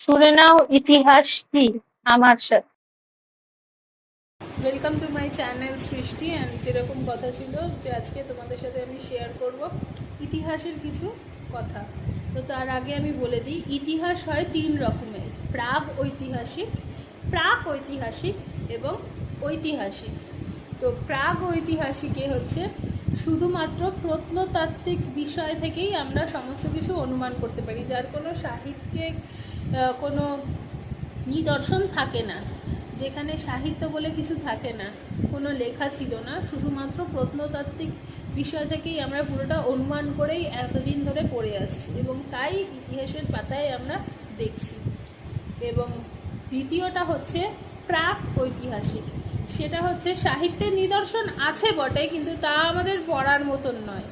শুনে নাও ইতিহাস কি আমার সাথে। ওয়েলকাম টু মাই চ্যানেল সৃষ্টি। অ্যান্ড যেরকম কথা ছিল যে আজকে তোমাদের সাথে আমি শেয়ার করব ইতিহাসের কিছু কথা। তো তার আগে আমি বলে দিই, ইতিহাস হয় তিন রকমের: প্রাক ঐতিহাসিক এবং ঐতিহাসিক। তো প্রাক ঐতিহাসিকে হচ্ছে শুধুমাত্র প্রত্নতাত্ত্বিক বিষয় থেকেই আমরা সমস্ত কিছু অনুমান করতে পারি, যার কোনো সাহিত্যিক কোনো নিদর্শন থাকে না, যেখানে সাহিত্য বলে কিছু থাকে না, কোনো লেখা ছিল না, শুধুমাত্র প্রত্নতাত্ত্বিক বিষয় থেকেই আমরা পুরোটা অনুমান করেই এতদিন ধরে পড়ে আসছি এবং তাই ইতিহাসের পাতায় আমরা দেখছি। এবং দ্বিতীয়টা হচ্ছে প্রাক ঐতিহাসিক। সেটা হচ্ছে সাহিত্যের নিদর্শন আছে বটে, কিন্তু তা আমাদের পড়ার মতন নয়,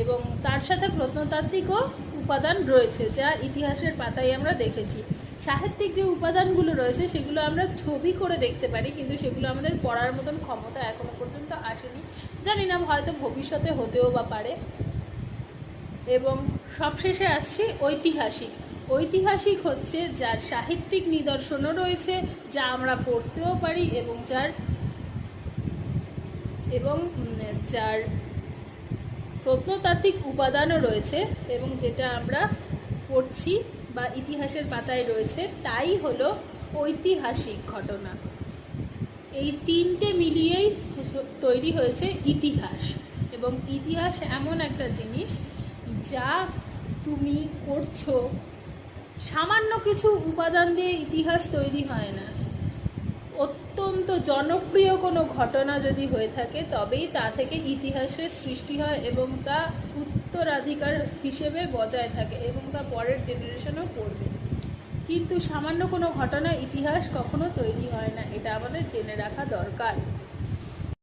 এবং তার সাথে প্রত্নতাত্ত্বিকও উপাদান রয়েছে যা ইতিহাসের পাতায় আমরা দেখেছি। সাহিত্যিক যে উপাদানগুলো রয়েছে সেগুলো আমরা ছবি করে দেখতে পারি, কিন্তু সেগুলো আমাদের পড়ার মতন ক্ষমতা এখনো পর্যন্ত আসেনি। জানি না, হয়তো ভবিষ্যতে হতেও বা পারে। এবং সবশেষে আসছি ঐতিহাসিক। ঐতিহাসিক হচ্ছে যার সাহিত্যিক নিদর্শনও রয়েছে, যা আমরা পড়তেও পারি, এবং যার প্রত্নতাত্ত্বিক উপাদানও রয়েছে, এবং যেটা আমরা পড়ছি বা ইতিহাসের পাতায় রয়েছে তাই হলো ঐতিহাসিক ঘটনা। এই তিনটে মিলিয়েই তৈরি হয়েছে ইতিহাস। এবং ইতিহাস এমন একটা জিনিস যা তুমি করছো, সামান্য কিছু উপাদান দিয়ে ইতিহাস তৈরি হয় না। অত্যন্ত জনপ্রিয় কোনো ঘটনা যদি হয়ে থাকে তবেই তা থেকে ইতিহাসের সৃষ্টি হয় এবং তা উত্তরাধিকার হিসেবে বজায় থাকে এবং তা পরের জেনারেশনও পড়বে। কিন্তু সামান্য কোনো ঘটনা ইতিহাস কখনো তৈরি হয় না, এটা আমাদের জেনে রাখা দরকার।